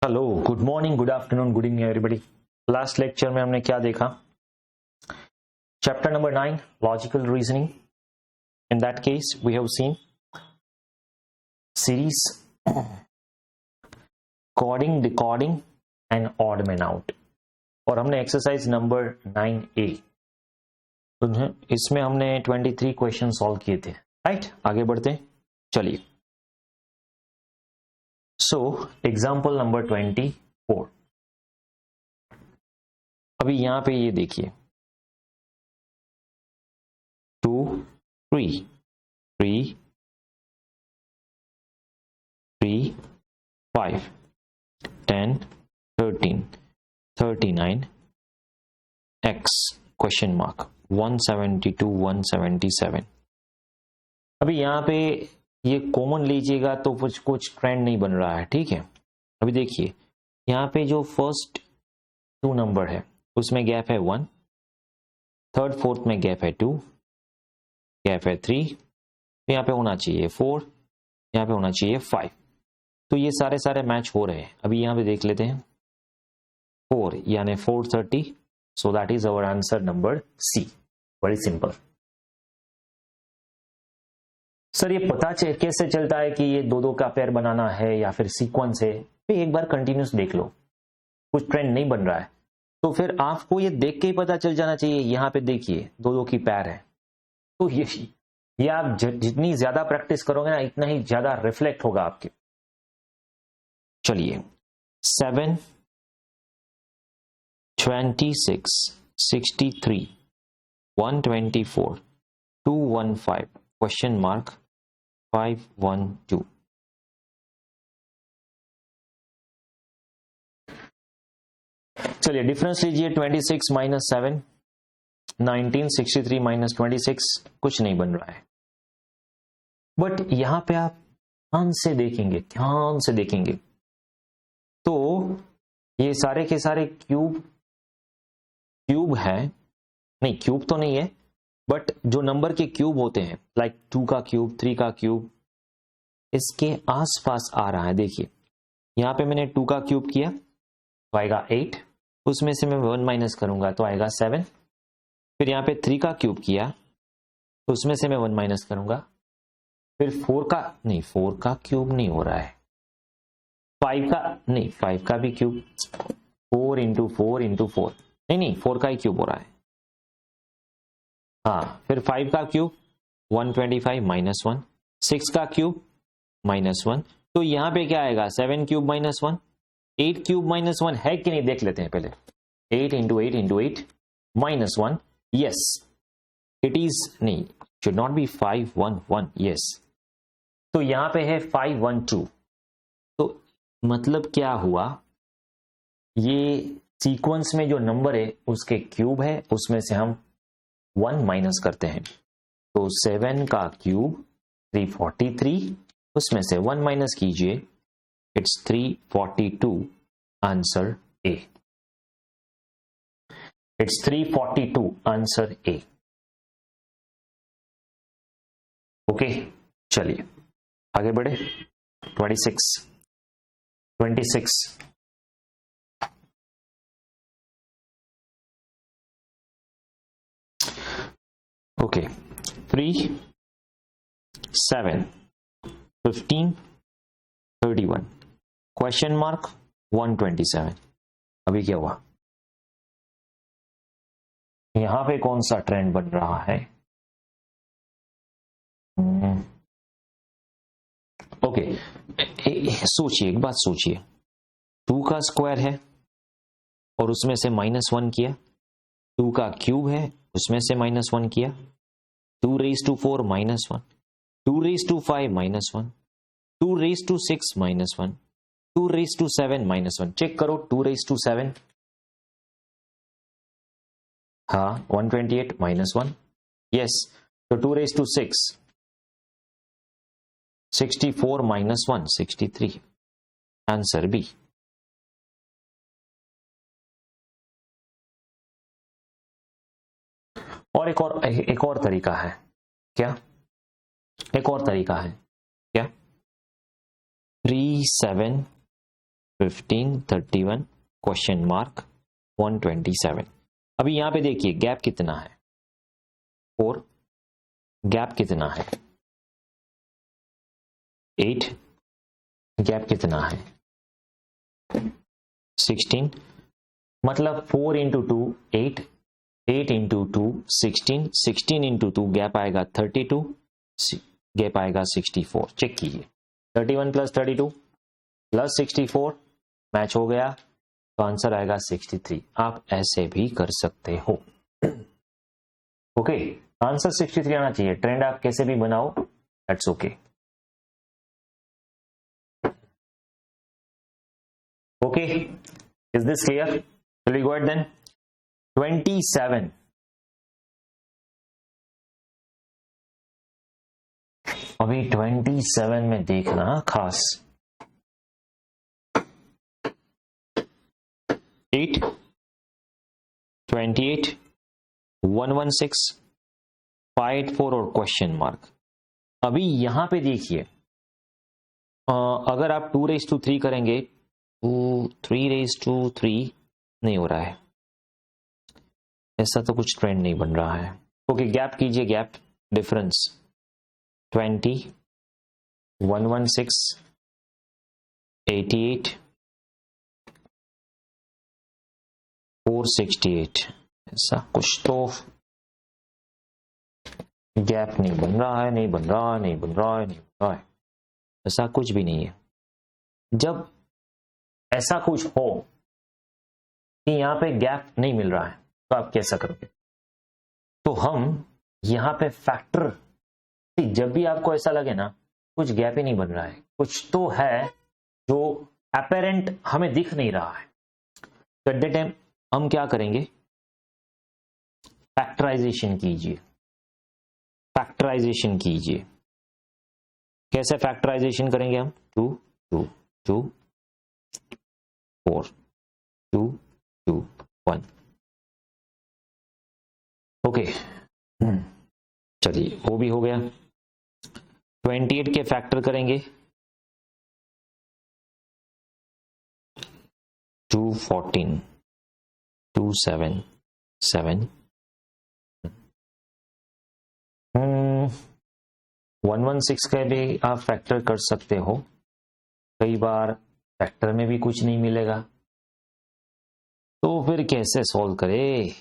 Hello, good morning, good afternoon, good evening everybody. Last lecture में हमने क्या देखा? Chapter number 9, logical reasoning. In that case we have seen series coding, decoding and odd man out, और हमने exercise number 9A, इसमें हमने 23 question solve किए थे। राइट, आगे बढ़ते हैं, चलिए। So example number 24। अभी यहां पे ये देखिए, 2, 3, 3, 3, 5, 10, 13, 39, x क्वेश्चन मार्क 172, 177। अभी यहां पे ये कॉमन लीजिएगा तो कुछ ट्रेंड नहीं बन रहा है, ठीक है। अभी देखिए, यहाँ पे जो फर्स्ट 2 नंबर है उसमें गैप है 1, थर्ड फोर्थ में गैप है 2, गैप है 3, तो यहाँ पे होना चाहिए 4, यहाँ पे होना चाहिए 5। तो ये सारे मैच हो रहे हैं। अभी यहाँ पे देख लेते हैं 4 यानी 430, so that is our answer number C. Very simple. Sir ये पता कैसे चलता है कि ये दो का पेयर बनाना है या फिर सीक्वेंस है? तो एक बार कंटिन्यूस देख लो, कुछ ट्रेंड नहीं बन रहा है तो फिर आपको ये देख के ही पता चल जाना चाहिए। यहाँ पे देखिए दो की पेयर है, तो ये आप जितनी ज्यादा प्रैक्टिस करोगे ना, इतना ही ज्यादा रिफ्लेक्ट होगा आपके। चलिए, 7, 26, 63, 124, 215 क्वेश्चन मार्क 512। चलिए डिफरेंस लीजिए, 26 माइनस 7, 19, 63 माइनस 26, कुछ नहीं बन रहा है। बट यहां पे आप ध्यान से देखेंगे तो ये सारे के सारे क्यूब है, नहीं क्यूब तो नहीं है, बट जो नंबर के क्यूब होते हैं, लाइक 2 का क्यूब, 3 का क्यूब, इसके आसपास आ रहा है। देखिए यहां पे मैंने 2 का क्यूब किया तो आएगा 8, उसमें से मैं 1 माइनस करूंगा तो आएगा 7। फिर यहाँ पे 3 का क्यूब किया तो उसमें से मैं 1 माइनस करूंगा। फिर 4 का क्यूब नहीं हो रहा है, 5 का भी क्यूब, 4 इंटू 4 इंटू 4, नहीं 4 का ही क्यूब हो रहा है। हाँ, फिर 5 का क्यूब 125 माइनस 1, 6 का क्यूब माइनस 1, तो यहां पे क्या आएगा? 7 क्यूब माइनस 1, 8 क्यूब माइनस 1 है कि नहीं देख लेते हैं पहले। 8 into 8 into 8 minus 1, yes it is, नहीं शुड नॉट बी 511, यस। तो यहां पे है 512, तो मतलब क्या हुआ, ये सीक्वेंस में जो नंबर है उसके क्यूब है, उसमें से हम 1 माइनस करते हैं। तो 7 का क्यूब 343, उसमें से 1 माइनस कीजिए, it's 342, answer A. It's 342, answer A. Okay, चलिए आगे बढ़े। 26 ओके, 3, 7, 15, 31 क्वेश्चन मार्क 127। अभी क्या हुआ? यहां पे कौन सा ट्रेंड बन रहा है? ओके, सोचिए, एक बात सोचिए, 2 का स्क्वायर है और उसमें से -1 किया, 2 का क्यूब है उसमें से -1 किया, 2 raise to 4 -1, 2 raise to 5 -1, 2 raise to 6 -1, 2 raise to 7 -1। Check करो, 2 रेज टू 7, हाँ 128 -1, यस। तो 2 रेज टू 6, 64 -1, 63, आंसर बी। और एक और तरीका है क्या? एक और तरीका है क्या? 3, 7, 15, 31, क्वेश्चन मार्क 127। अभी यहां पे देखिए गैप कितना है, 4, गैप कितना है 8, गैप कितना है 16, मतलब 4 इंटू 2 8, 8 इंटू 2 16, 16 इंटू 2 गैप आएगा 32, गैप आएगा 64। चेक कीजिए 31 प्लस 32 प्लस 64 मैच हो गया, तो आंसर आएगा 63। आप ऐसे भी कर सकते हो। ओके, आंसर 63 आना चाहिए। ट्रेंड आप कैसे भी बनाओ, that's okay. Okay, is this clear? Will we go ahead then? 27, अभी 27 में देखना खास, 8, 28, 116, 584 और क्वेश्चन मार्क। अभी यहां पे देखिए अगर आप 2�3 करेंगे, 3�3 नहीं हो रहा है, ऐसा तो कुछ ट्रेंड नहीं बन रहा है। ओके, गैप कीजिए, गैप डिफरेंस 20, 116, 88, 468, ऐसा कुछ तो गैप नहीं बन रहा है, नहीं बन रहा है, नहीं बन रहा है, नहीं बन रहा है, ऐसा कुछ भी नहीं है। जब ऐसा कुछ हो कि यहां पे गैप नहीं मिल रहा है, तो आप कैसा करोगे? तो हम यहां पे फैक्टर, जब भी आपको ऐसा लगे ना कुछ गैप ही नहीं बन रहा है, कुछ तो है जो अपेरेंट हमें दिख नहीं रहा है, तो एट द टाइम हम क्या करेंगे? फैक्टराइजेशन कीजिए, फैक्टराइजेशन कीजिए। कैसे फैक्टराइजेशन करेंगे हम? 2 2 2 4 2 2 1। ओके, चलिए वो भी हो गया। 28 के फैक्टर करेंगे, 214, 277, 116 का भी आप फैक्टर कर सकते हो। कई बार फैक्टर में भी कुछ नहीं मिलेगा, तो फिर कैसे सॉल्व करें?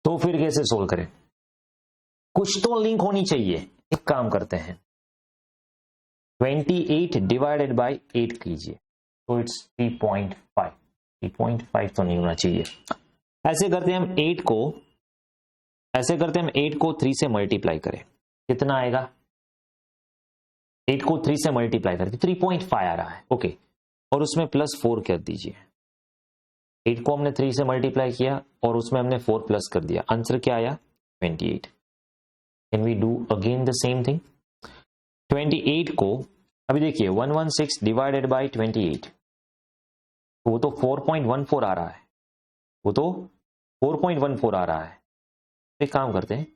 तो फिर कैसे सोल्व करें? कुछ तो लिंक होनी चाहिए। एक काम करते हैं, 28 डिवाइडेड बाय 8 कीजिए, तो इट्स 3.5। 3.5 तो नहीं होना चाहिए। ऐसे करते हैं हम 8 को, ऐसे करते हैं हम 8 को 3 से मल्टीप्लाई करें, कितना आएगा? 8 को 3 से मल्टीप्लाई करके 3.5 आ रहा है। ओके, और उसमें प्लस 4 कर दीजिए। 8 को हमने 3 से मल्टीप्लाई किया और उसमें हमने 4 प्लस कर दिया, आंसर क्या आया? 28। Can we do again the same thing? 28 को अभी देखिए 116 डिवाइडेड बाय 28, वो तो 4.14 आ रहा है, वो तो 4.14 आ रहा है। एक काम करते हैं,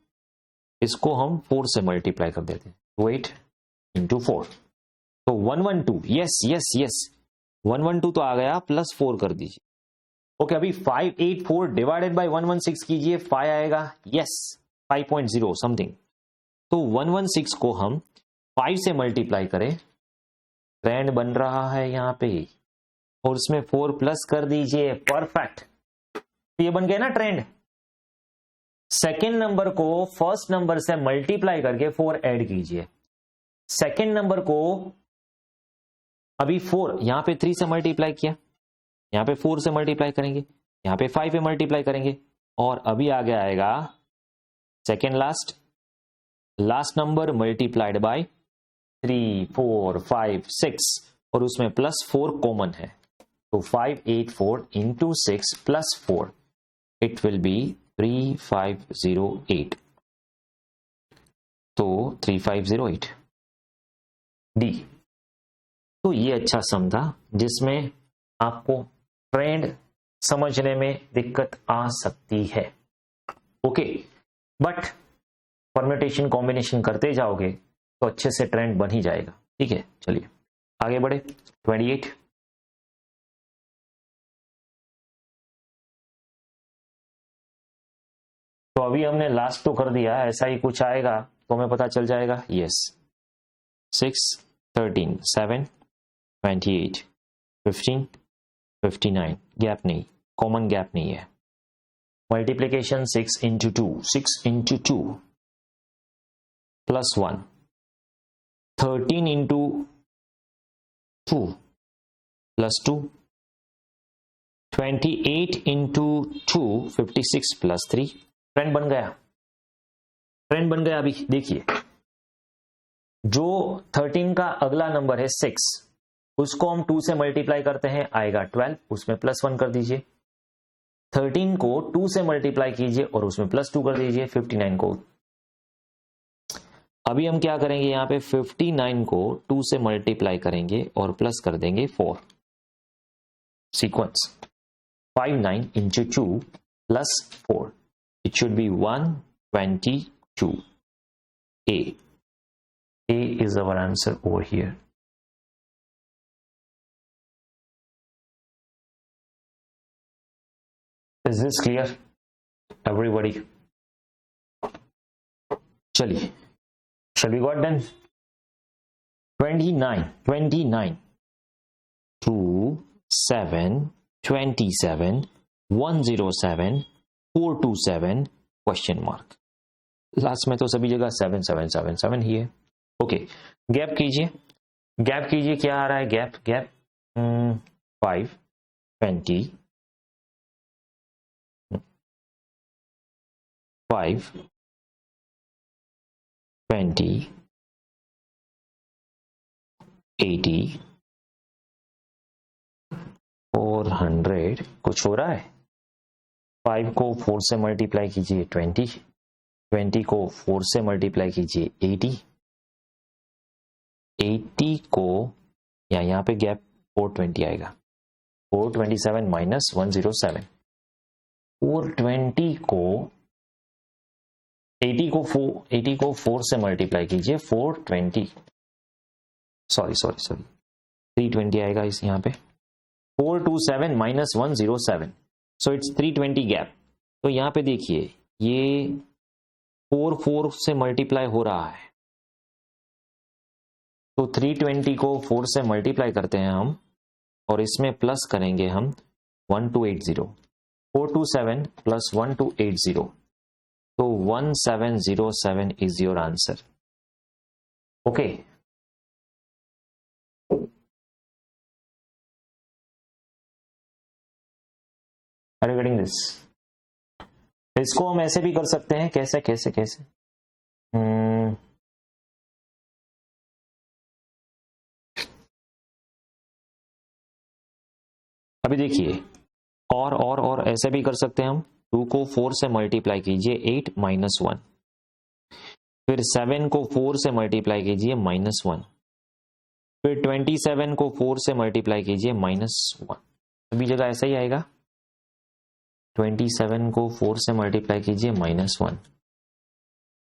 इसको हम 4 से मल्टीप्लाई कर देते हैं, 8 इंटू 4, तो 112, यस यस यस 112 तो आ गया, प्लस 4 कर दीजिए। ओके, अभी 584 डिवाइडेड बाय 116 कीजिए, 5 आएगा, यस 5.0 समथिंग। तो 116 को हम 5 से मल्टीप्लाई करें, ट्रेंड बन रहा है यहां पे, और उसमें 4 प्लस कर दीजिए, परफेक्ट। तो ये बन गया ना ट्रेंड। सेकेंड नंबर को फर्स्ट नंबर से मल्टीप्लाई करके 4 ऐड कीजिए। सेकेंड नंबर को अभी 4 यहां पे 3 से मल्टीप्लाई किया, यहां पे 4 से मल्टीप्लाई करेंगे, यहां पे 5 पे मल्टीप्लाई करेंगे, और अभी आगे आएगा second last number multiplied by 3 4 5 6, और उसमें प्लस 4 कॉमन है, तो 584 into 6 plus 4, it will be 3508, तो 3508 डी। तो ये अच्छा सम था जिसमें आपको ट्रेंड समझने में दिक्कत आ सकती है। ओके, बट परम्यूटेशन कॉम्बिनेशन करते जाओगे तो अच्छे से ट्रेंड बन ही जाएगा। ठीक है, चलिए आगे बढ़े। 28, तो अभी हमने लास्ट तो कर दिया, ऐसा ही कुछ आएगा तो हमें पता चल जाएगा। यस, 6, 13, 7, 28, 15, 59, गैप नहीं, कॉमन गैप नहीं है। Multiplication 6 into 2, 6 into 2 plus 1, 13 into 2 plus 2, 28 into 2 56 plus 3। Trend बन गया, ट्रेंड बन गया। अभी देखिए, जो 13 का अगला नंबर है 6, उसको हम 2 से मल्टीप्लाई करते हैं, आएगा 12, उसमें प्लस 1 कर दीजिए। 13 को 2 से मल्टीप्लाई कीजिए और उसमें प्लस 2 कर दीजिए। 59 को, अभी हम क्या करेंगे, यहां पे 59 को 2 से मल्टीप्लाई करेंगे और प्लस कर देंगे 4। Sequence 59 into 2 plus 4. It should be 122. A. A is our answer over here. Is this clear, everybody? चलिए, shall we got done? 29, 2, 7, 27, 107, 427 question mark. Last में तो सभी जगह 7 7 7 7 ही है। ओके, गैप कीजिए, गैप कीजिए, क्या आ रहा है गैप? गैप 5, 20, 5, 20, 80, 400। कुछ हो रहा है? 5 को 4 से मल्टीप्लाई कीजिए 20, 20 को 4 से मल्टीप्लाई कीजिए 80, 80 को यहाँ पे गैप 420 आएगा, 427 माइनस 107। 420 को 80 को 4 से मल्टीप्लाई कीजिए, 420, सॉरी 320 आएगा इस यहाँ पे। 427 माइनस 107, सो इट्स 320 गैप। तो यहाँ पे देखिए, ये 4 से मल्टीप्लाई हो रहा है, तो 320 को 4 से मल्टीप्लाई करते हैं हम और इसमें प्लस करेंगे हम 1280, 427 प्लस 1280, तो 1707 is your answer. Okay, are you getting this? इसको हम ऐसे भी कर सकते हैं, कैसे कैसे कैसे? अभी देखिए, और ऐसे भी कर सकते हैं हम। 2 को 4 से मल्टीप्लाई कीजिए, 8 माइनस 1, फिर 7 को 4 से मल्टीप्लाई कीजिए -1, फिर 27 को 4 से मल्टीप्लाई कीजिए -1। सभी जगह ऐसा ही आएगा। 27 को 4 से मल्टीप्लाई कीजिए -1,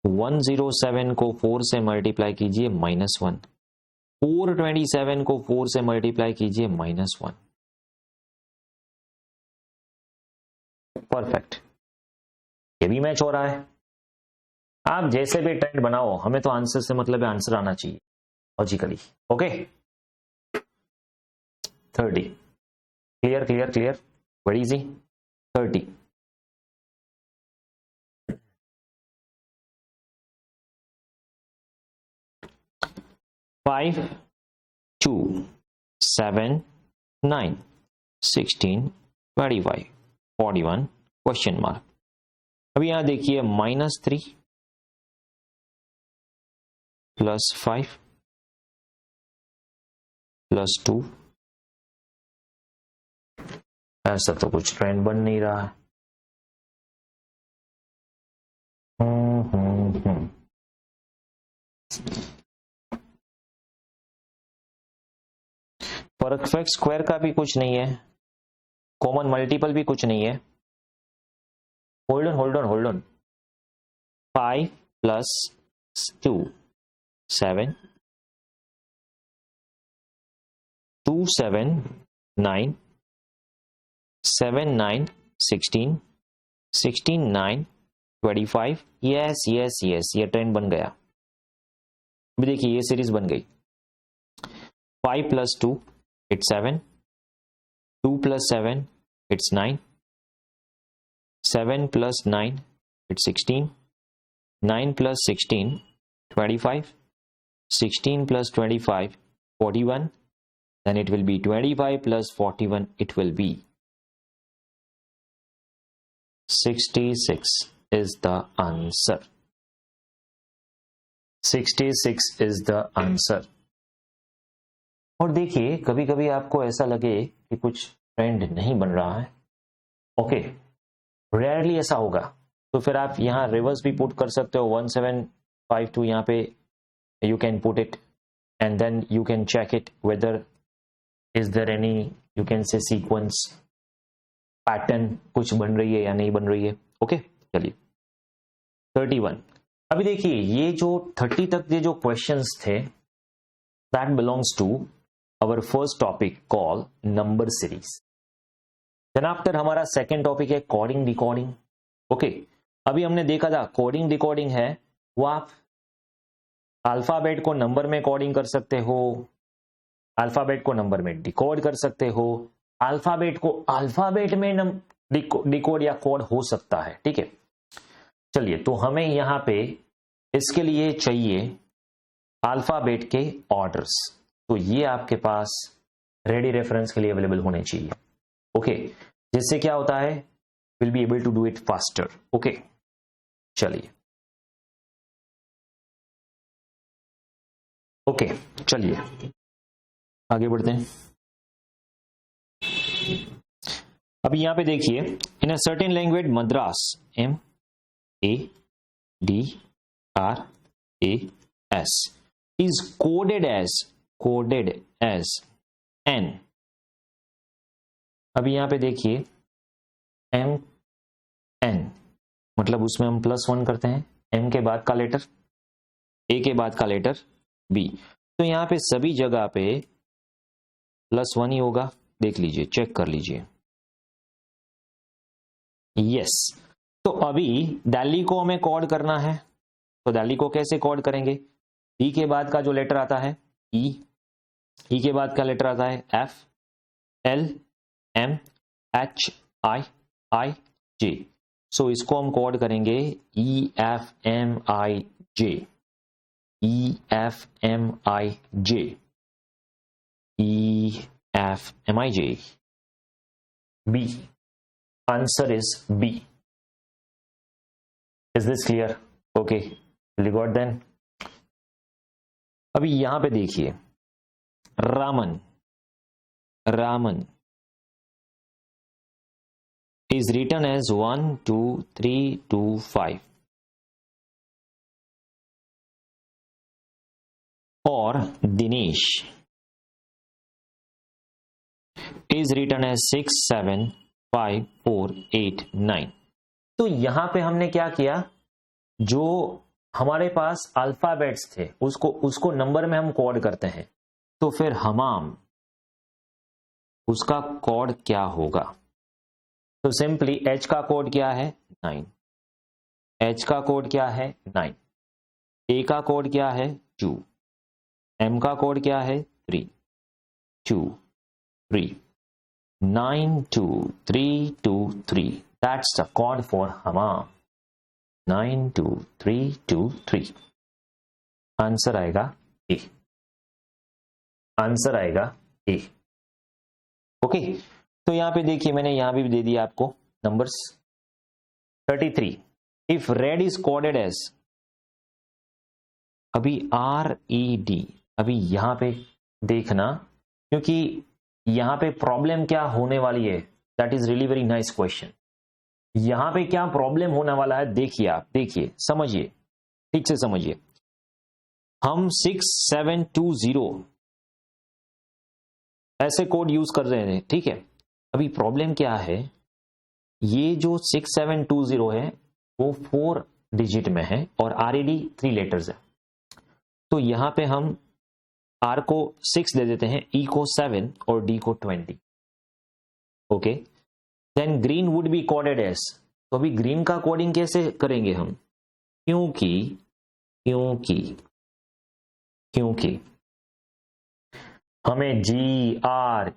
107 को 4 से मल्टीप्लाई कीजिए -1, 427 को 4 से मल्टीप्लाई कीजिए -1। परफेक्ट, ये भी मैच हो रहा है। आप जैसे भी ट्रेंड बनाओ, हमें तो आंसर से मतलब है, आंसर आना चाहिए logically. Okay, 30, clear clear clear, very easy. 30, five, 2, 7, 9, 16, 25, 41 question mark. अभी यहां देखिए, -3 प्लस 5 प्लस 2, ऐसा तो कुछ ट्रेंड बन नहीं रहा है। परफेक्ट स्क्वायर का भी कुछ नहीं है, कॉमन मल्टीपल भी कुछ नहीं है। Hold on 5 plus 2 7 2 7 9 7 9 16 16 9 25। Yes yes yes, ये ट्रेंड बन गया। अभी देखिए ये सीरीज बन गई। 5 + 2 it's 7, 2 + 7 it's 9, 7 + 9 it's 16, 9 + 16 25, 16 + 25 41, then it will be 25 + 41, it will be 66 is the answer. 66 is the answer. और देखिए कभी कभी आपको ऐसा लगे कि कुछ ट्रेंड नहीं बन रहा है, ओके, रेयरली ऐसा होगा, तो फिर आप यहाँ रिवर्स भी पुट कर सकते हो। 1752 यहाँ पे you can put it and then you can check it whether is there any you can say sequence pattern कुछ बन रही है या नहीं बन रही है। ओके चलिए 31। अभी देखिए ये जो 30 तक ये जो क्वेश्चंस थे that belongs to our first topic call number series. Then after हमारा सेकेंड टॉपिक है कोडिंग डिकोडिंग। ओके अभी हमने देखा था कोडिंग डिकोडिंग है वो आप अल्फाबेट को नंबर में कोडिंग कर सकते हो, अल्फाबेट को नंबर में डिकोड कर सकते हो, अल्फाबेट को अल्फाबेट में डिकोड या कोड हो सकता है। ठीक है चलिए, तो हमें यहां पे इसके लिए चाहिए अल्फाबेट के ऑर्डर्स, तो ये आपके पास रेडी रेफरेंस के लिए अवेलेबल होने चाहिए। ओके जिससे क्या होता है will be able to do it faster. Okay चलिए ओके चलिए आगे बढ़ते हैं। अभी यहां पे देखिए in a certain language Madras MADRAS is coded as N। अभी यहां पे देखिए MN मतलब उसमें हम +1 करते हैं, M के बाद का लेटर, A के बाद का लेटर B, तो यहां पे सभी जगह पे +1 ही होगा। देख लीजिए चेक कर लीजिए। यस तो अभी दिल्ली को हमें कोड करना है, तो दिल्ली को कैसे कोड करेंगे? डी के बाद का जो लेटर आता है ई के बाद का लेटर आता है F L M H I J, सो इसको हम कोड करेंगे EFMIJ B, answer is B. Is this clear? Okay, you got then. अभी यहां पे देखिए रामन is written as 1 2 3 2 5 और दिनेश is written as 6 7 5 4 8 9। तो यहां पे हमने क्या किया, जो हमारे पास अल्फाबेट्स थे उसको नंबर में हम कोड करते हैं, तो फिर हमाम उसका कोड क्या होगा? तो सिंपली H का कोड क्या है 9, H का कोड क्या है 9, A का कोड क्या है 2, M का कोड क्या है 3 2 3 9 2 3 2 3, that's the code for Hamam 9 2 3 2 3। Answer आएगा ए, आंसर आएगा ए। ओके तो यहां पे देखिए मैंने यहां भी दे दिया आपको numbers. 33 if red is coded as, अभी RED, अभी यहां पे देखना क्योंकि यहां पे प्रॉब्लम क्या होने वाली है, that is really very nice question. यहां पे क्या प्रॉब्लम होने वाला है देखिए, आप देखिए समझिए ठीक से समझिए। हम 6720 ऐसे कोड यूज कर रहे हैं, ठीक है। अभी प्रॉब्लम क्या है, ये जो 6720 है वो 4 डिजिट में है और RED 3 लेटर्स है, तो यहां पे हम R को 6 दे देते हैं, E को 7 और D को 20। Okay, then green would be coded as, तो अभी ग्रीन का कोडिंग कैसे करेंगे हम, क्योंकि क्योंकि क्योंकि हमें GR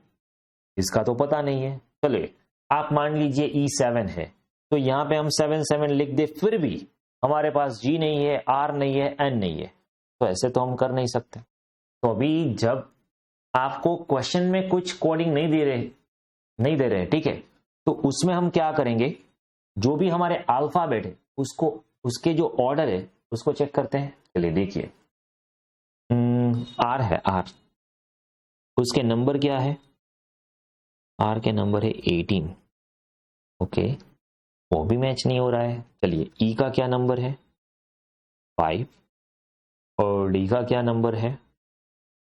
इसका तो पता नहीं है। चलिए आप मान लीजिए E7 है, तो यहां पे हम 7 7 लिख दे, फिर भी हमारे पास G नहीं है, R नहीं है, N नहीं है, तो ऐसे तो हम कर नहीं सकते। तो अभी जब आपको क्वेश्चन में कुछ कोडिंग नहीं दे रहे, ठीक है, तो उसमें हम क्या करेंगे, जो भी हमारे अल्फाबेट है उसको, उसके जो ऑर्डर है उसको चेक करते हैं। चलिए देखिए, R है, R, उसके नंबर क्या है, R के नंबर है 18। ओके, वो भी मैच नहीं हो रहा है। चलिए E का क्या नंबर है 5 और D का क्या नंबर है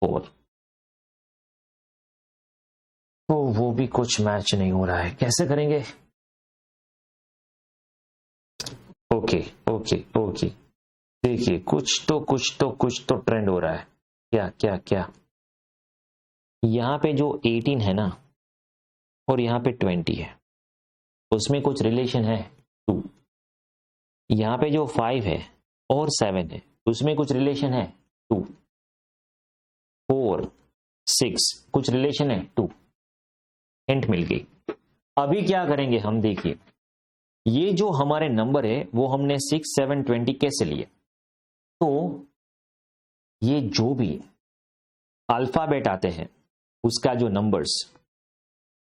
4, तो वो भी कुछ मैच नहीं हो रहा है, कैसे करेंगे। ओके ओके ओके, देखिए कुछ तो ट्रेंड हो रहा है। क्या क्या क्या, यहाँ पे जो 18 है ना और यहाँ पे 20 है, उसमें कुछ रिलेशन है 2। यहाँ पे जो 5 है और 7 है उसमें कुछ रिलेशन है 2। 4 6 कुछ रिलेशन है 2। हिंट मिल गई। अभी क्या करेंगे हम, देखिए ये जो हमारे नंबर है वो हमने 6 7 20 कैसे लिए, तो ये जो भी अल्फाबेट आते हैं उसका जो नंबर्स,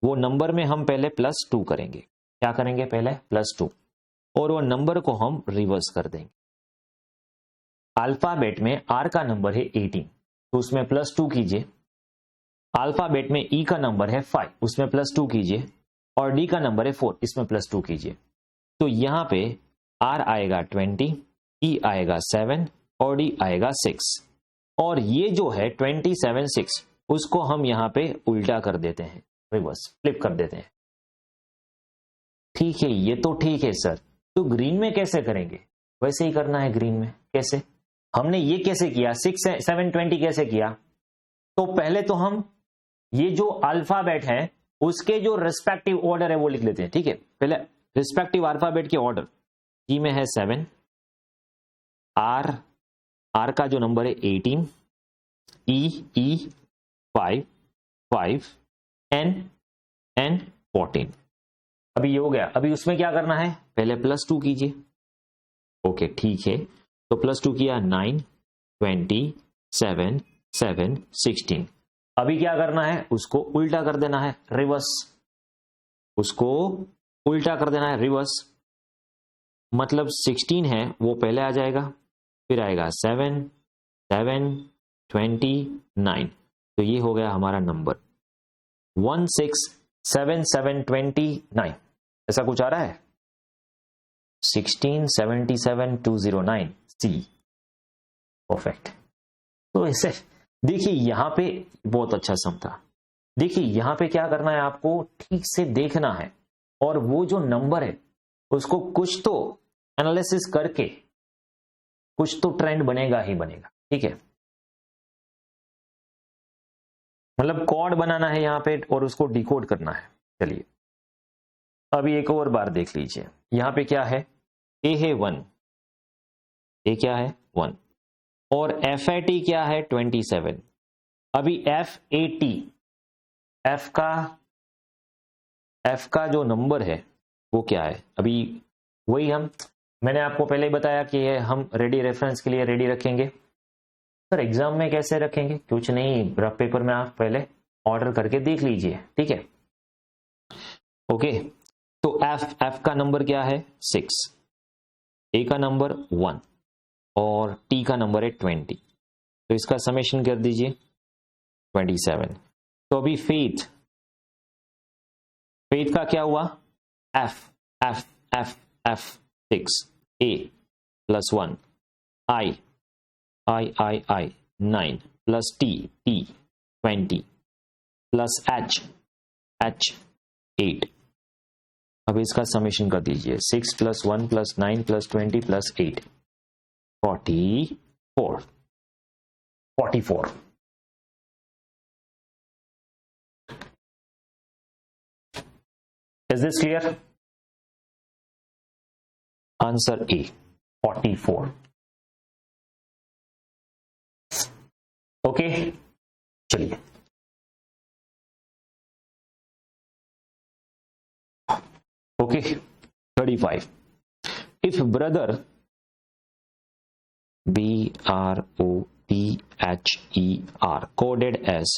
वो नंबर में हम पहले +2 करेंगे। क्या करेंगे, पहले +2, और वो नंबर को हम रिवर्स कर देंगे। अल्फाबेट में R का नंबर है 18, तो उसमें +2 कीजिए। अल्फाबेट में E का नंबर है 5, उसमें +2 कीजिए, और D का नंबर है 4, इसमें +2 कीजिए। तो यहां पे R आएगा 20, E आएगा 7 और D आएगा 6, और ये जो है 27 6, उसको हम यहां पे उल्टा कर देते हैं, रिवर्स फ्लिप कर देते हैं। ठीक है, ये तो ठीक है सर, तो ग्रीन में कैसे करेंगे, वैसे ही करना है ग्रीन में। कैसे, हमने ये कैसे किया, 6 7 20 कैसे किया, तो पहले तो हम ये जो अल्फाबेट है उसके जो रिस्पेक्टिव ऑर्डर है वो लिख लेते हैं। ठीक है, पहले रिस्पेक्टिव अल्फाबेट के ऑर्डर, जी में है 7, आर का जो नंबर है 18, ई 5 5, एन 14। अभी ये हो गया। अभी उसमें क्या करना है, पहले +2 कीजिए। ओके ठीक है, तो +2 किया 9 20 7 7 16। अभी क्या करना है, उसको उल्टा कर देना है, रिवर्स, उसको उल्टा कर देना है रिवर्स। मतलब 16 है वो पहले आ जाएगा, फिर आएगा 7 7 20 9, तो ये हो गया हमारा नंबर 1677209। ऐसा कुछ आ रहा है, 1677209 सी, परफेक्ट। तो ऐसे देखिए यहां पे बहुत अच्छा सम था। देखिए यहां पे क्या करना है, आपको ठीक से देखना है, और वो जो नंबर है उसको कुछ तो एनालिसिस करके कुछ तो ट्रेंड बनेगा ही बनेगा। ठीक है, मतलब कोड बनाना है यहां पे और उसको डिकोड करना है। चलिए अभी एक और बार देख लीजिए, यहां पे क्या है, ए है 1, ए क्या है 1, और FAT क्या है 27। अभी FAT, F का जो नंबर है वो क्या है, अभी वही मैंने आपको पहले ही बताया कि हम रेडी रेफरेंस के लिए रेडी रखेंगे। सर एग्जाम में कैसे रखेंगे, कुछ नहीं, रफ पेपर में आप पहले ऑर्डर करके देख लीजिए। ठीक है, ओके, तो F का नंबर क्या है 6, A का नंबर 1 और T का नंबर है 20, तो इसका समेशन कर दीजिए 27। तो अभी फेथ का क्या हुआ, F 6, A +1, I 9 plus T 20 plus H 8। अब इसका समेशन कर दीजिए 6 + 1 + 9 + 20 + 8 44 44 Is this clear? Answer A 44. Okay, चलिए okay 35. If brother BROTHER coded as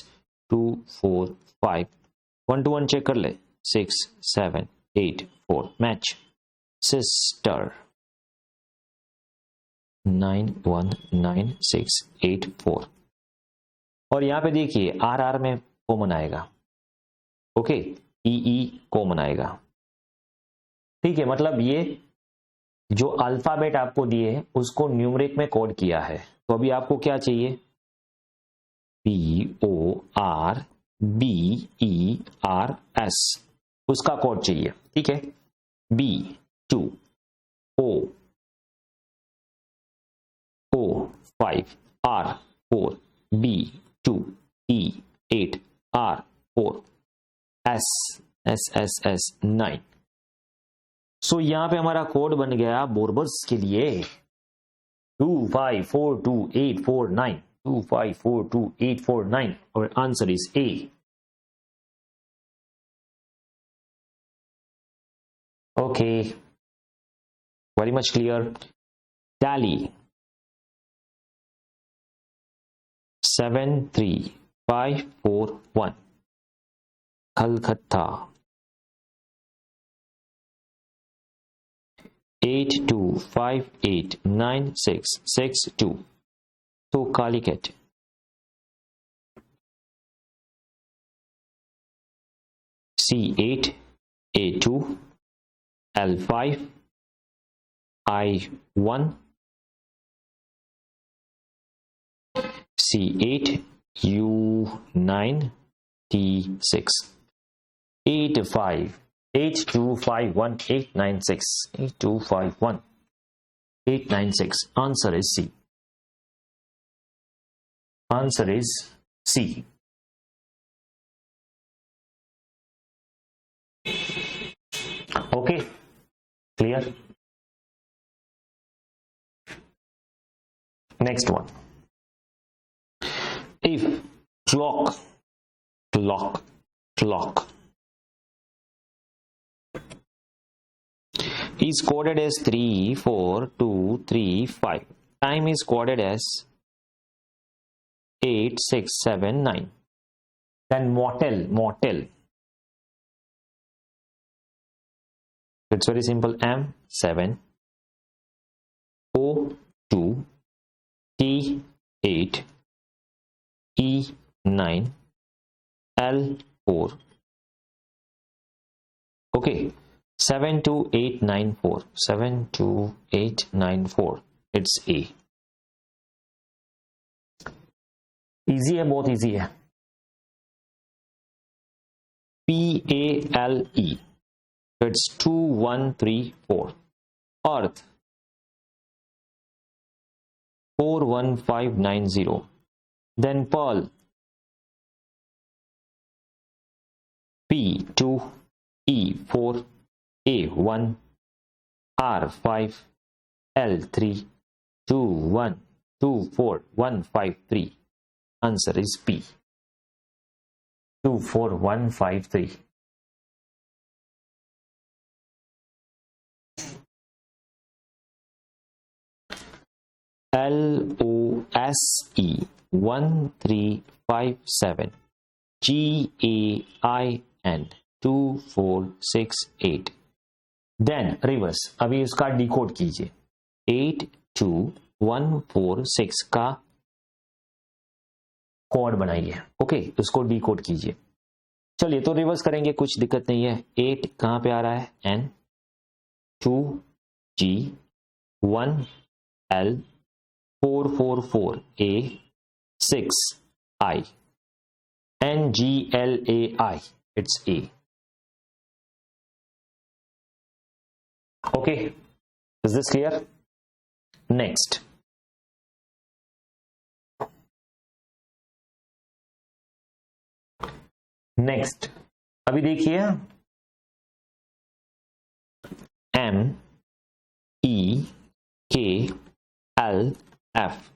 245 1 to 1 check कर ले 6 7 8 4 match sister 919684 और यहां पे देखिए आर में कॉमन आएगा ओके ई कॉमन आएगा ठीक है मतलब ये जो अल्फाबेट आपको दिए हैं उसको न्यूमरिक में कोड किया है तो अभी आपको क्या चाहिए PORBERS उसका कोड चाहिए ठीक है B2O5 R4 B2E8 R4 S 9 सो यहां पे हमारा कोड बन गया बोरबस के लिए 2542849 2542849 और answer is a okay very much clear tally 73541 Calcutta 82589662 to Calicut C8 A2 L5 I1 C8 U9 T6 85 8251896 8251896 answer is C answer is C okay clear next one if clock is coded as 34235 time is coded as 8679 then mortal it's very simple M7 O2 T8 E9 L4 okay 72894 72894 it's A easy है बहुत easy है PALE it's 2134 earth 41590 then pearl P2 E4 A1 R5 L3 2124153 answer is P 24153 LOSE 1357 GAIN 2468 then reverse अभी इसका decode कीजिए 82146 का code बनाइए okay उसको decode कीजिए चलिए तो रिवर्स करेंगे कुछ दिक्कत नहीं है 8 कहां पे आ रहा है N 2 G 1 L 444 A 6 I NGLAI it's A okay, is this clear? Next, next अभी देखिए, M E K L F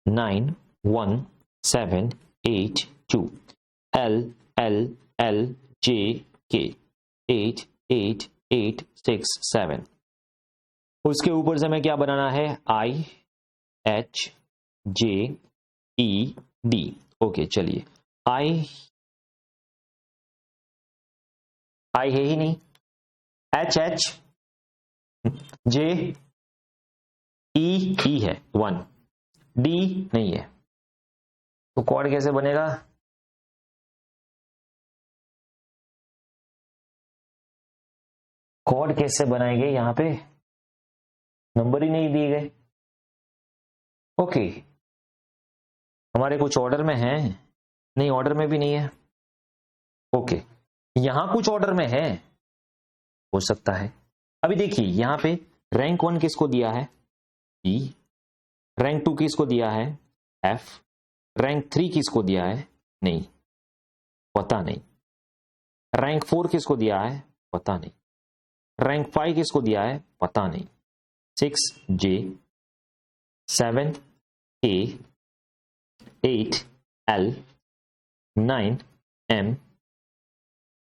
91782 L L L J K 88867। उसके ऊपर से हमें क्या बनाना है? I H J E D। Okay चलिए, I है ही नहीं, H J E है 1, D नहीं है, तो कॉर्ड कैसे बनेगा? कॉर्ड कैसे बनाएंगे? यहां पे नंबर ही नहीं दिए गए। ओके, हमारे कुछ ऑर्डर में है, नहीं ऑर्डर में भी नहीं है। ओके, यहां कुछ ऑर्डर में है, हो सकता है। अभी देखिए यहां पे रैंक 1 किसको दिया है? E। रैंक 2 किसको दिया है? F। रैंक 3 किसको दिया है? नहीं, पता नहीं। रैंक 4 किसको दिया है? पता नहीं। रैंक 5 किसको दिया है? पता नहीं। 6 J, 7 K, 8 L, 9 M।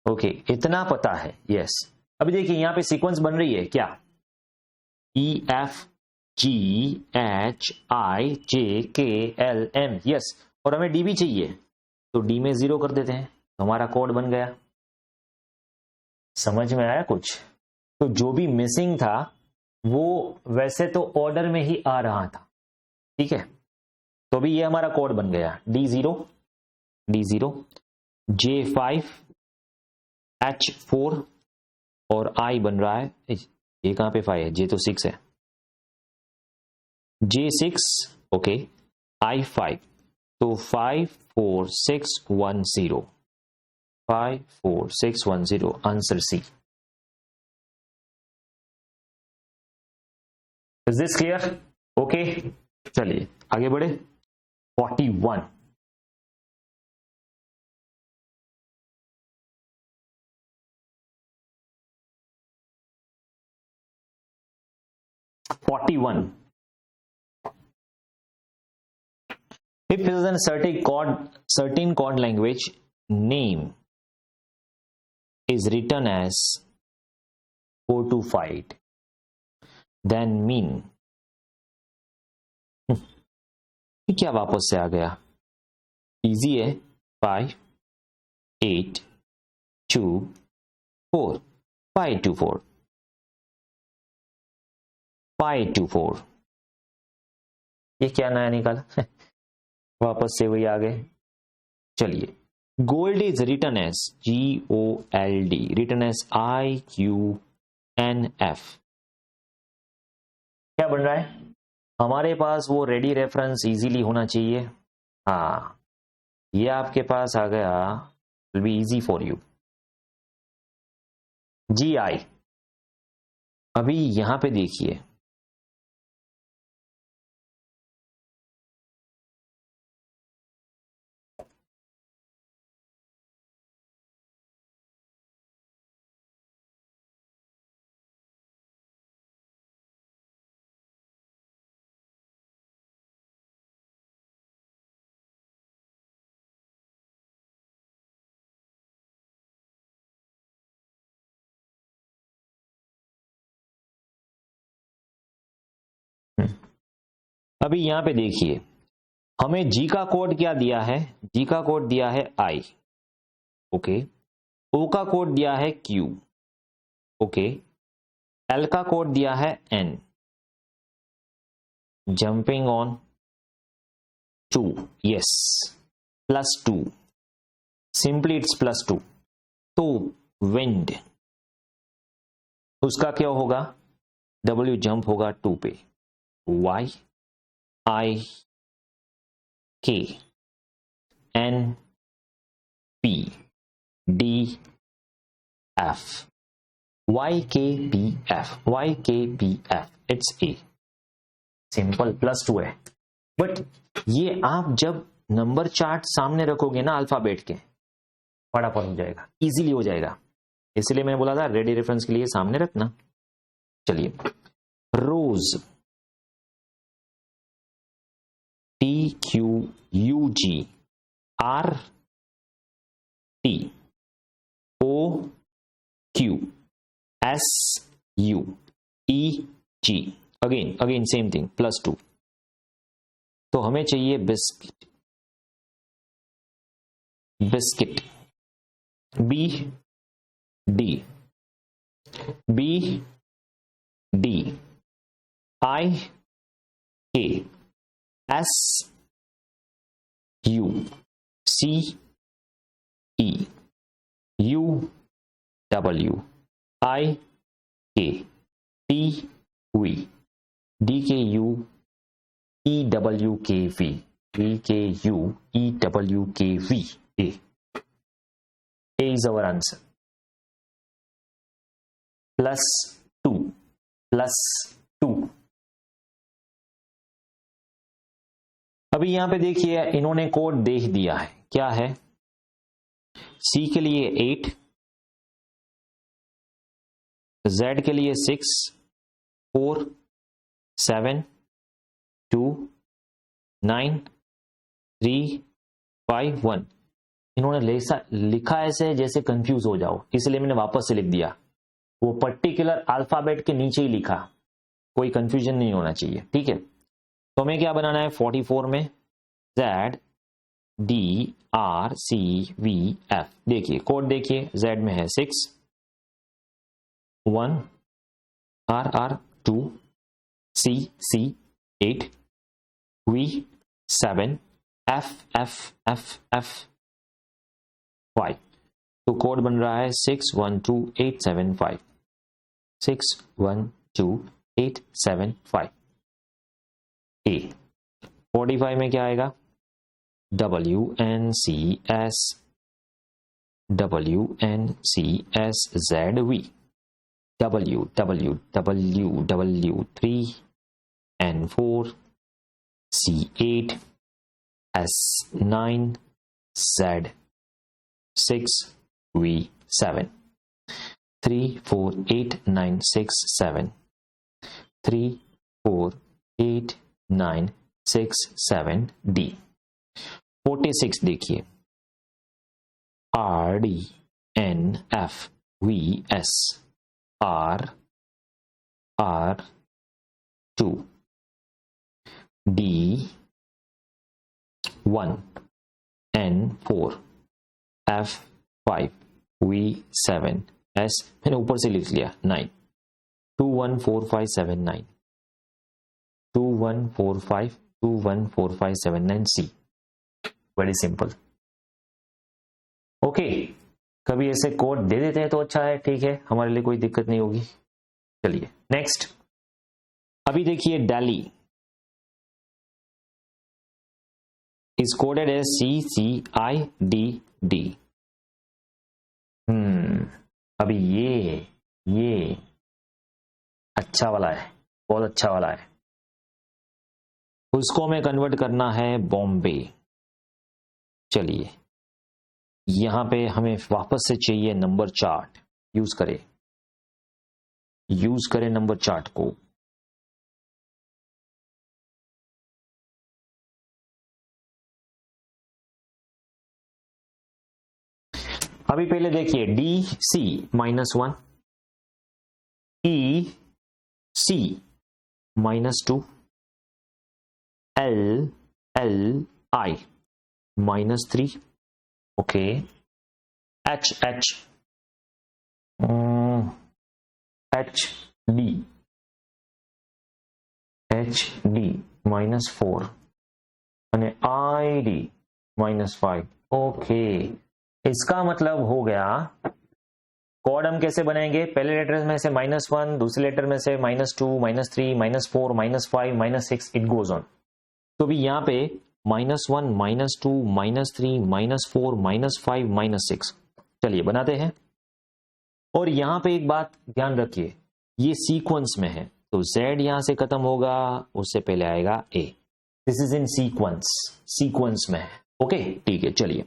Okay, इतना पता है, यस। अभी देखिए यहां पे सीक्वेंस बन रही है क्या? E F G H I J K L M, yes. और हमें डी भी चाहिए, तो डी में 0 कर देते हैं, तो हमारा कोड बन गया। समझ में आया कुछ? तो जो भी मिसिंग था वो वैसे तो ऑर्डर में ही आ रहा था, ठीक है। तो अभी ये हमारा कोड बन गया, D0 J5 H4 और I बन रहा है, ये कहां पे 5 है? J तो 6 है, J6 ओके, I5, तो 54610, 54610 answer C. Is this clear? Okay, चलिए आगे बढ़े। 41, if it is a certain chord language name is written as fortified, then mean क्या वापस से आ गया? इजी है, 5 8 2 4 5 2 4 5 2 4। ये क्या नया निकाला? वापस से वही आ गए। चलिए, gold is written as GOLD, written as IQNF। क्या बन रहा है? हमारे पास वो रेडी रेफरेंस इजीली होना चाहिए। हाँ, ये आपके पास आ गया, will be easy for you. GI। अभी यहां पे देखिए, अभी यहां पे देखिए, हमें जी का कोड क्या दिया है? जी का कोड दिया है I, ओके। O का कोड दिया है Q, ओके। L का कोड दिया है N। Jumping on 2, yes, +2, simply it's +2। तो विंड, उसका क्या होगा? W जंप होगा 2 पे, Y I K N P D F। YKPF, it's a, simple, +2 है। बट ये आप जब नंबर चार्ट सामने रखोगे ना अल्फाबेट के, फटाफट हो जाएगा, इजीली हो जाएगा, इसलिए मैंने बोला था रेडी रेफरेंस के लिए सामने रखना। चलिए, रोज, TQUG, RTOQSUEG, again same thing, +2। तो हमें चाहिए biscuit, biscuit, DKUEWKV. A is our answer. +2, +2। अभी यहां पे देखिए इन्होंने कोड देख दिया है, क्या है? C के लिए 8, Z के लिए 6, 4, 7, 2, 9, 3, 5, 1। इन्होंने लिखा ऐसे जैसे कंफ्यूज हो जाओ, इसलिए मैंने वापस से लिख दिया। वो पर्टिकुलर अल्फाबेट के नीचे ही लिखा, कोई कंफ्यूजन नहीं होना चाहिए, ठीक है। तो हमें क्या बनाना है? 44 में Z D R C V F। देखिए कोड देखिए, Z में है 6, 1 R R 2, C C 8, V 7, F F F F 5। तो कोड बन रहा है 612875, 612875। ए 45 में क्या आएगा? WNCS ZV, W 3 N4 C8 S9 Z 6 V7, 3 4 8 9 6 7, 3 4 8 9 6 7 D। 46 देखिए, RD NF VS R 2 D 1 N4 F5 V7 S, मैंने ऊपर से लिख लिया 9, 2 1 4 5 7 9, 2 1 4 5 2 1 4 5 7 9 C। Very simple. ओके, कभी ऐसे कोड दे देते हैं तो अच्छा है, ठीक है, हमारे लिए कोई दिक्कत नहीं होगी। चलिए नेक्स्ट, अभी देखिए Delhi is coded as CCIDD। अभी ये अच्छा वाला है, बहुत अच्छा वाला है, उसको हमें कन्वर्ट करना है बॉम्बे। चलिए यहां पे हमें वापस से चाहिए नंबर चार्ट, यूज करें नंबर चार्ट को। अभी पहले देखिए DC -1, EC -2, LI -3, okay, HD -4 અને ID -5। ओके, इसका मतलब हो गया कोड हम कैसे बनाएंगे? पहले लेटर में से -1, दूसरे लेटर में से -2, -3, -4, -5, -6, इट गोज ऑन। तो भी यहाँ पे -1, -2, -3, -4, -5, -6। चलिए बनाते हैं। और यहां पे एक बात ध्यान रखिए, ये सीक्वेंस में है, तो Z यहां से खत्म होगा, उससे पहले आएगा A। This is in sequence, sequence में है। ओके ठीक है, चलिए।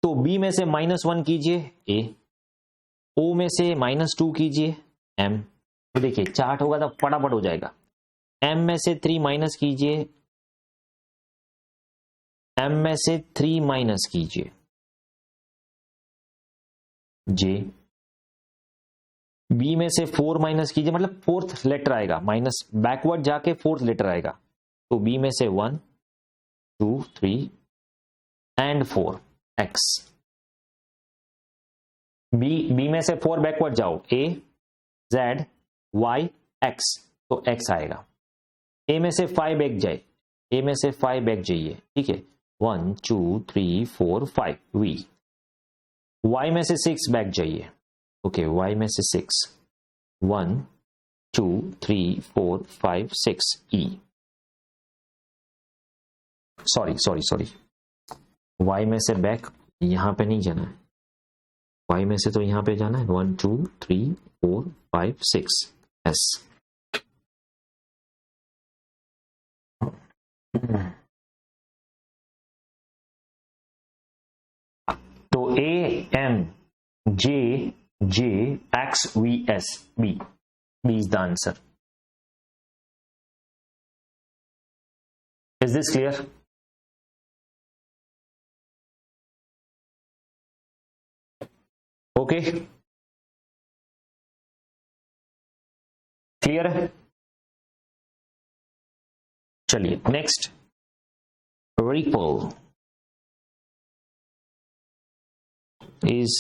तो B में से -1 कीजिए A, O में से -2 कीजिए M। तो देखिए चार्ट होगा तो फटाफट हो जाएगा। M में से 3 माइनस कीजिए, M में से 3 माइनस कीजिए J। B में से 4 माइनस कीजिए, मतलब फोर्थ लेटर आएगा, माइनस बैकवर्ड जाके फोर्थ लेटर आएगा। तो B में से 1 2 3 एंड 4 X। B में से 4 बैकवर्ड जाओ, A Z Y X, तो X आएगा। A में से 5 बैक जाए, A में से 5 बैक जाइए, ठीक है, 1 2 3 4 5 V। Y में से 6 बैक जाइए, ओके, Y में से 6 1 2 3 4 5 6 E। सॉरी, Y में से बैक यहां पे नहीं जाना है, Y में से तो यहां पे जाना है, 1 2 3 4 5 6 S। तो A M J J X V S B is the answer. Is this clear? Okay, clear है? चलिए next, ripple is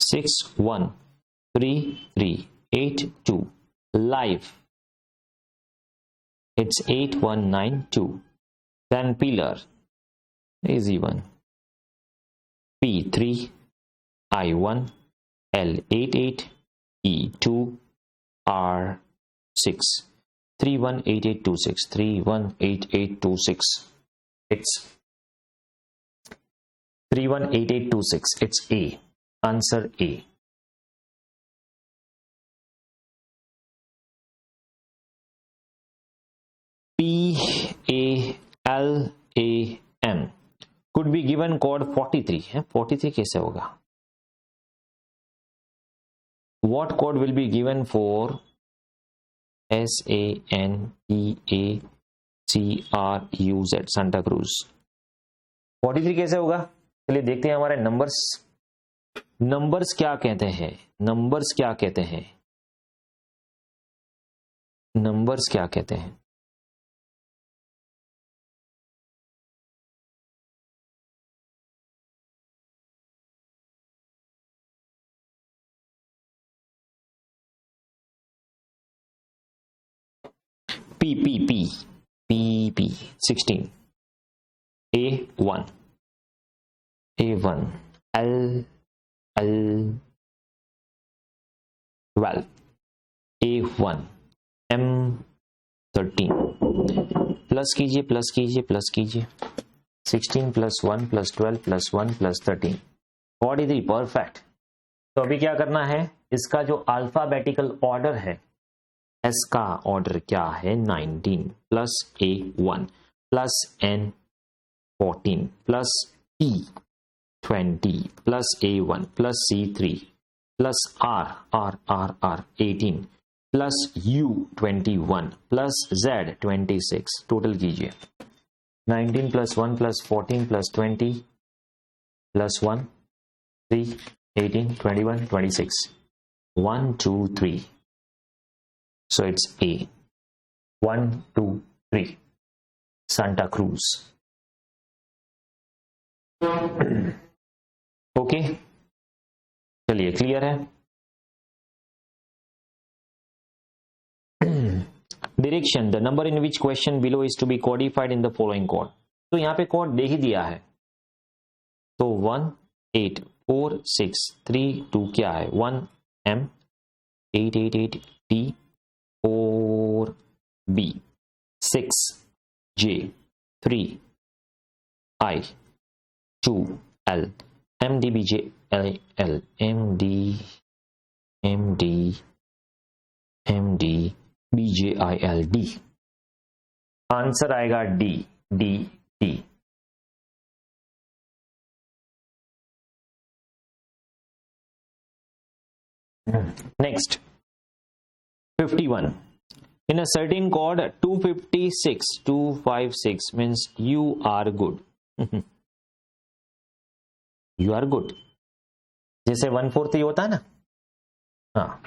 61338 live it's 8192, then pillar easy one, P3 I1 L88 E2 R6 318826 318826, it's 318826, it's A, answer A। PALAM could be given code 43 है, 43 कैसे होगा? What code will be given for SANTACRUZ Santa Cruz? 43 कैसे होगा? चलिए देखते हैं हमारे numbers, numbers क्या कहते हैं, नंबर्स क्या कहते हैं, नंबर्स क्या कहते हैं। P 16 A1 L 12 A1 M 13, plus कीजिए 16 plus 1 plus 12 plus 1 plus 13 43, perfect. तो अभी क्या करना है, इसका जो अल्फाबेटिकल ऑर्डर है, एस का ऑर्डर क्या है, 19 plus A1 plus N 14 plus P 20 plus A1 plus C3 plus R 18 plus U 21 plus Z 26, total कीजिए 19 plus 1 plus 14 plus 20 plus 1 3 18 21 26 1 2 3, so it's A 1 2 3 Santa Cruz। Okay चलिए clear है। Direction, the number in which question below is to be codified in the following code. तो यहां पे code दे ही दिया है, तो 1 8 4 6 3 2 क्या है, 1 M 888 T 4 B 6 J 3 I 2 L M D B J L M D MDBJILD, answer आएगा D, D, D. Next 51, in a certain chord 256 means you are good। you are good जैसे 1/4 होता है ना। हाँ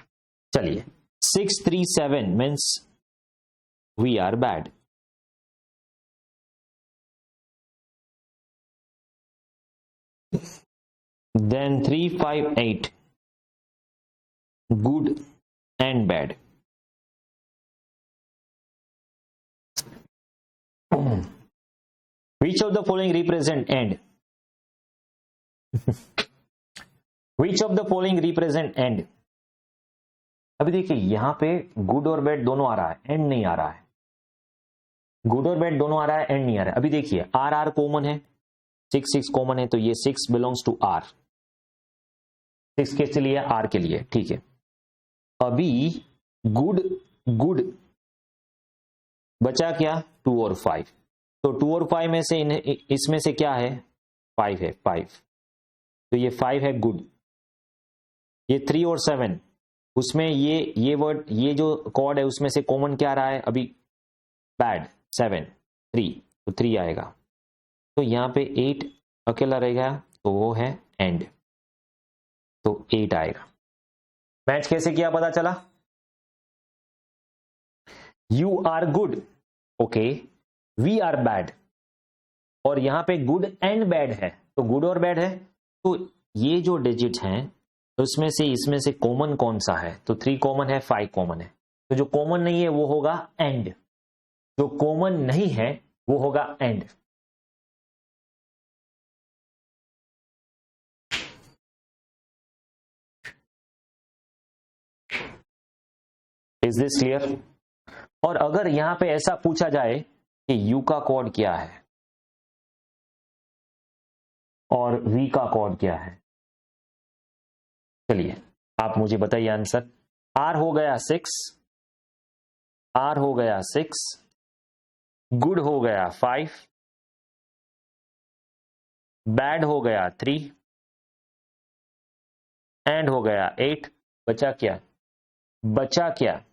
चलिए 637 means we are bad। then 358 good and bad। which of the following represent end? which of the following represent end? अभी देखिए यहां पे गुड और बैड दोनों आ रहा है, एंड नहीं आ रहा है। गुड और बैड दोनों आ रहा है, एंड नहीं आ रहा है। अभी देखिए आर आर कॉमन है, 6 कॉमन है, तो ये 6 बिलोंग्स टू आर। 6 के लिए, आर के लिए, ठीक है। अभी गुड गुड बचा क्या, 2 और 5। तो 2 और 5 में से इसमें से क्या है, 5 है, 5। तो ये 5 है गुड। ये 3 और 7, उसमें ये वर्ड, ये जो कॉर्ड है उसमें से कॉमन क्या आ रहा है अभी, बैड। 7 3, तो 3 आएगा। तो यहां पे 8 अकेला रहेगा, तो वो है एंड, तो 8 आएगा। मैच कैसे किया पता चला? You are good, okay, we are bad, और यहां पे गुड एंड बैड है, तो गुड और बैड है। तो ये जो डिजिट हैं उसमें से इसमें से कॉमन कौन सा है, तो 3 कॉमन है, 5 कॉमन है। तो जो कॉमन नहीं है वो होगा एंड, जो कॉमन नहीं है वो होगा एंड। Is this clear? और अगर यहां पे ऐसा पूछा जाए कि यू का कोड क्या है और वी का कोड क्या है, चलिए आप मुझे बताइए आंसर। आर हो गया 6, आर हो गया 6, गुड हो गया 5, बैड हो गया 3, एंड हो गया 8। बचा क्या, बचा क्या,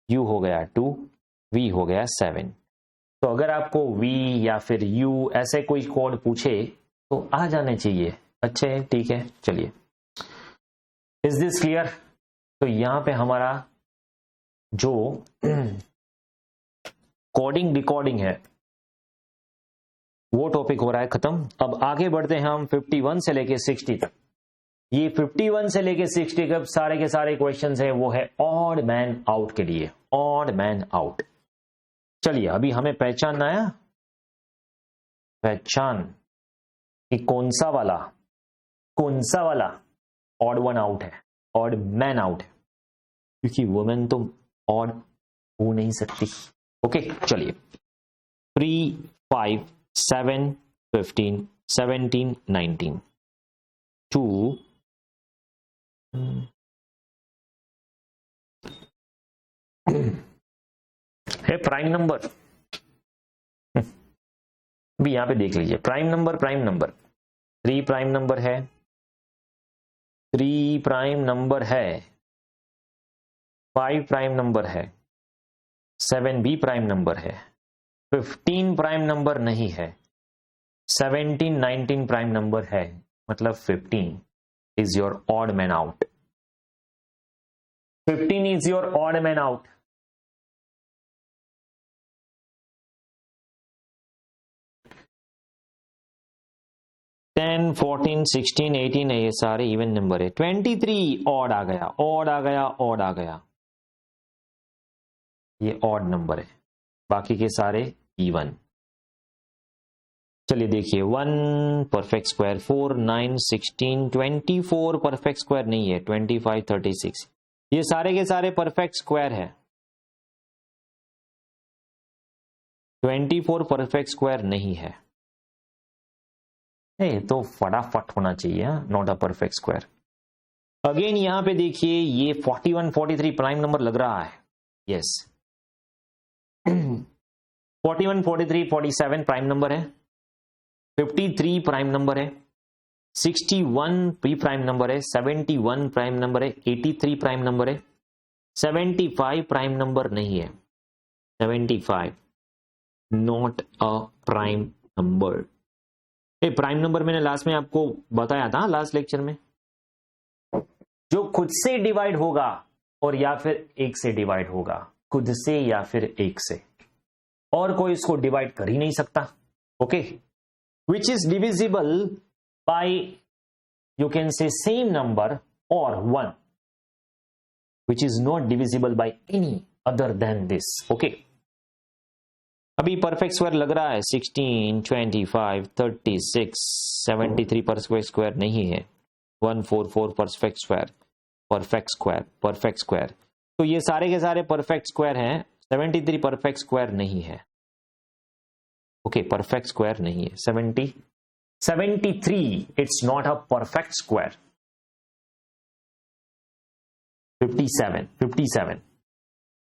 यू हो गया 2, वी हो गया 7। तो अगर आपको वी या फिर यू ऐसे कोई कोड पूछे तो आ जाने चाहिए। अच्छे है, ठीक है, चलिए। Is this clear? तो यहां पे हमारा जो कोडिंग डिकोडिंग है वो टॉपिक हो रहा है खत्म। अब आगे बढ़ते हैं हम 51 से लेके 60 तक। ये 51 से लेके 60 तक सारे के सारे क्वेश्चंस हैं, वो है ऑड मैन आउट के लिए, ऑड मैन आउट। चलिए अभी हमें पहचानना है, पहचान कि कौन सा वाला ऑड वन आउट है, ऑड मैन आउट है, क्योंकि वुमेन तो ऑड हो नहीं सकती। ओके चलिए, 3 5 7 15 17 19 2 है प्राइम नंबर। भी यहां पे देख लीजिए, प्राइम नंबर 3 प्राइम नंबर है, 3 प्राइम नंबर है, 5 प्राइम नंबर है, 7 भी प्राइम नंबर है, 15 प्राइम नंबर नहीं है, 17 19 प्राइम नंबर है, मतलब 15 is your odd man out. 15 is your odd man out. Ten 14 16 18 है, ये सारे इवन नंबर है। 23 ऑड आ गया, ऑड आ गया, ऑड आ गया, ये ऑड नंबर है, बाकी के सारे इवन। चलिए देखिए, 1 परफेक्ट स्क्वायर, 4 9 16 24 परफेक्ट स्क्वायर नहीं है, 25 36, ये सारे के सारे परफेक्ट स्क्वायर है। 24 परफेक्ट स्क्वायर नहीं है, तो फटाफट होना चाहिए, not a perfect square. Again यहां पे देखिए ये 41 43 प्राइम नंबर लग रहा है, यस 41 43 47 प्राइम नंबर है, 53 प्राइम नंबर है, 61 प्री प्राइम नंबर है, 71 प्राइम नंबर है, 83 प्राइम नंबर है, 75 प्राइम नंबर नहीं है, 75 नॉट अ प्राइम नंबर। ये प्राइम नंबर मैंने लास्ट में आपको बताया था, लास्ट लेक्चर में, जो खुद से डिवाइड होगा और या फिर एक से डिवाइड होगा, खुद से या फिर एक से, और कोई इसको डिवाइड कर ही नहीं सकता। Okay, which is divisible by you can say same number or 1 which is not divisible by any other than this. Okay, अभी परफेक्ट स्क्वायर लग रहा है 16 25 36 73 परफेक्ट नहीं है, 144 परफेक्ट स्क्वायर, तो ये सारे के सारे परफेक्ट स्क्वायर हैं, 73 परफेक्ट स्क्वायर नहीं है। ओके, परफेक्ट स्क्वायर नहीं है, 73 it's not a perfect square. 57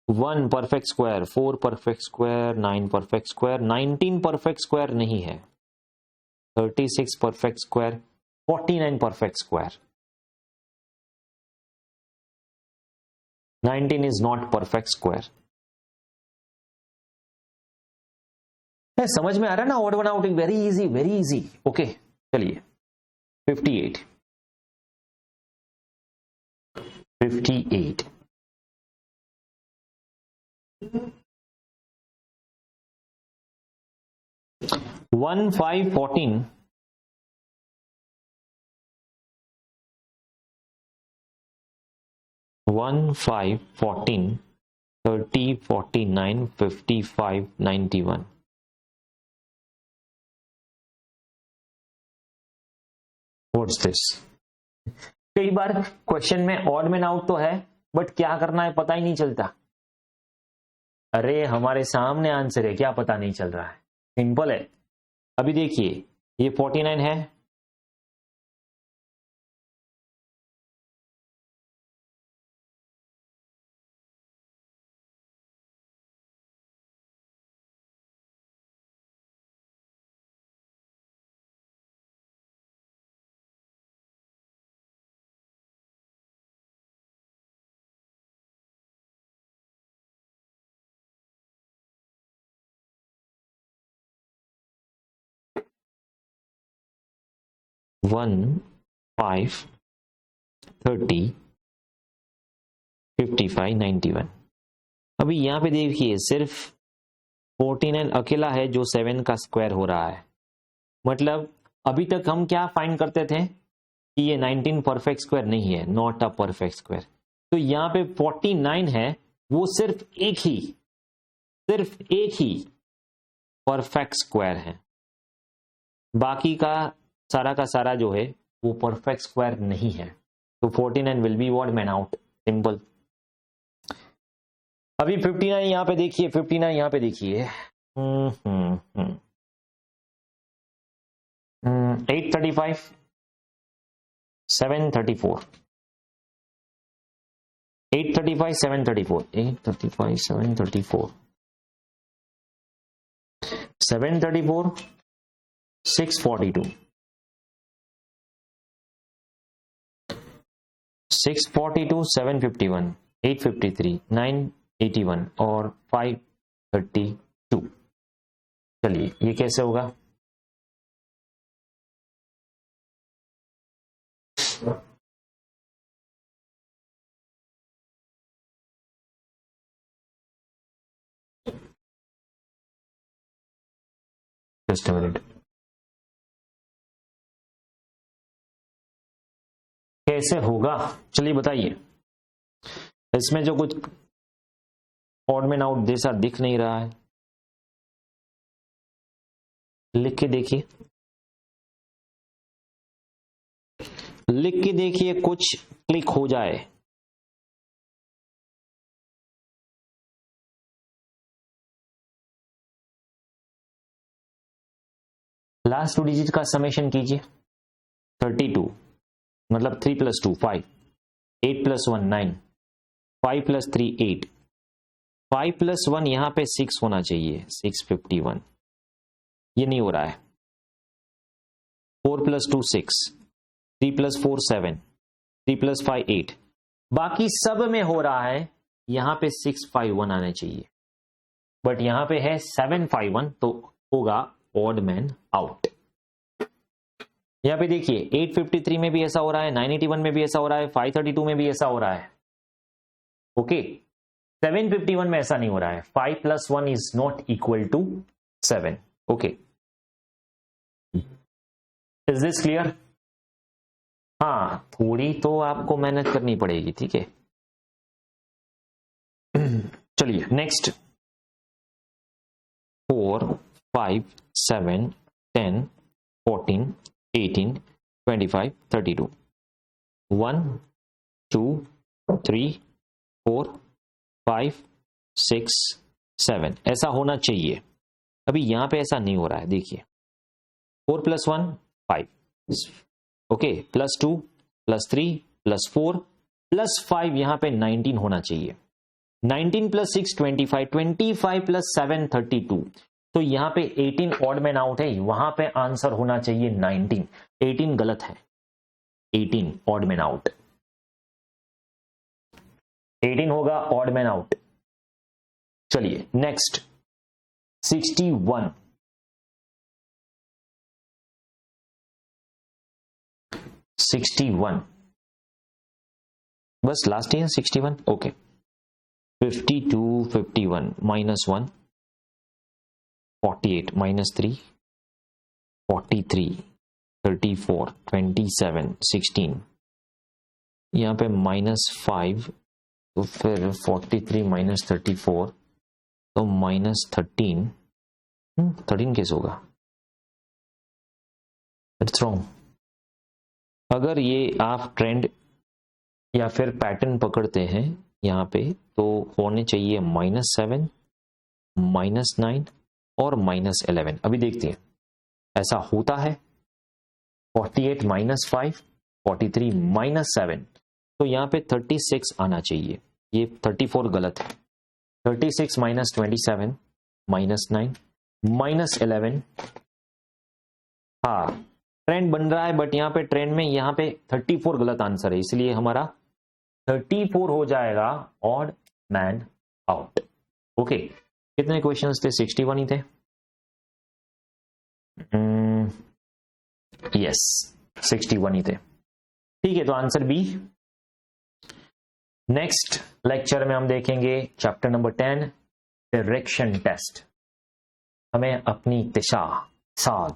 1 perfect square, 4 perfect square, 9 perfect square, 19 perfect square नहीं है, 36 perfect square, 49 perfect square, 19 is not perfect square. समझ में आ रहा है ना, odd one outing, very easy. Okay, चलिए 58 1 5 14 1 5 14 30 49 55 91। What's this? कई बार क्वेश्चन में ऑड मैन आउट तो है, बट क्या करना है पता ही नहीं चलता। अरे हमारे सामने आंसर है, क्या पता नहीं चल रहा है, सिंपल है। अभी देखिए ये 49 है, वन 5 30 55 91। अभी यहां पे देखिए सिर्फ 49 अकेला है जो 7 का स्क्वायर हो रहा है, मतलब अभी तक हम क्या फाइंड करते थे कि ये 19 परफेक्ट स्क्वायर नहीं है, नॉट अ परफेक्ट स्क्वायर। तो यहाँ पे 49 है, वो सिर्फ एक ही परफेक्ट स्क्वायर है, बाकी का सारा जो है वो परफेक्ट स्क्वायर नहीं है। तो 49 will be odd man out, simple. अभी 59 यहाँ पे देखिए, 59 यहाँ पे देखिए 835 734 835 734 835 734 734 642 642 751 853 981 और 532। चलिए ये कैसे होगा? जस्ट अ मिनट, कैसे होगा चलिए बताइए। इसमें जो कुछ ऑड मैन आउट जैसा दिख नहीं रहा है, लिख के देखिए, कुछ क्लिक हो जाए। लास्ट 2 डिजिट का समेशन कीजिए, 32 मतलब 3 + 2 5, 8 + 1 9, 5 + 3 8, 5 + 1 यहां पे 6 होना चाहिए, 651, ये नहीं हो रहा है। 4 + 2 6, 3 + 4 7, 3 + 5 8, बाकी सब में हो रहा है, यहां पे 651 आने चाहिए, बट यहां पे है 751, तो होगा ऑड मैन आउट। यहां पे देखिए 853 में भी ऐसा हो रहा है, 981 में भी ऐसा हो रहा है, 532 में भी ऐसा हो रहा है। ओके, 751 में ऐसा नहीं हो रहा है। 5 + 1 is not equal to 7। Okay, is this clear? हाँ, थोड़ी तो आपको मेहनत करनी पड़ेगी, ठीक है। चलिए नेक्स्ट, 4 5 7 10 14 18 25 32, 1 2 3 4 5 6 7 ऐसा होना चाहिए। अभी यहां पे ऐसा नहीं हो रहा है, देखिए 4 + 1 5, ओके, +2 +3 +4 +5, यहां पे 19 होना चाहिए। 19 + 6 25, 25 + 7 32, तो यहां पे 18 ऑड मैन आउट है, वहां पे आंसर होना चाहिए 19। 18 गलत है, 18 ऑड मैन आउट, 18 होगा ऑड मैन आउट। चलिए नेक्स्ट, 61, 61 बस लास्ट ईयर 61, ओके। 52 51 -1, 48 -3, 43 34 27 16, यहां पे -5, तो फिर 43 - 34 तो -13, 13 कैसे होगा? It's wrong. अगर ये आप ट्रेंड या फिर पैटर्न पकड़ते हैं यहाँ पे, तो होने चाहिए -7 -9 और -11। अभी देखते हैं ऐसा होता है। 48 -5, 43 -7, तो यहाँ पे 36 आना चाहिए, ये 34 गलत है। 36 - 27 -9 -11, हाँ ट्रेंड बन रहा है, बट यहाँ पे ट्रेंड में यहाँ पे 34 गलत आंसर है, इसलिए हमारा 34 हो जाएगा ऑड मैन आउट। ओके, कितने क्वेश्चंस थे? 61 ही थे। यस 61 ही थे, ठीक है, तो आंसर बी। नेक्स्ट लेक्चर में हम देखेंगे चैप्टर नंबर 10, डायरेक्शन टेस्ट। हमें अपनी दिशा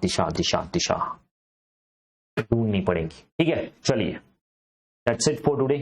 दिशा दिशा दिशा ढूंढनी पड़ेगी, ठीक है। चलिए, दैट्स इट फॉर टुडे।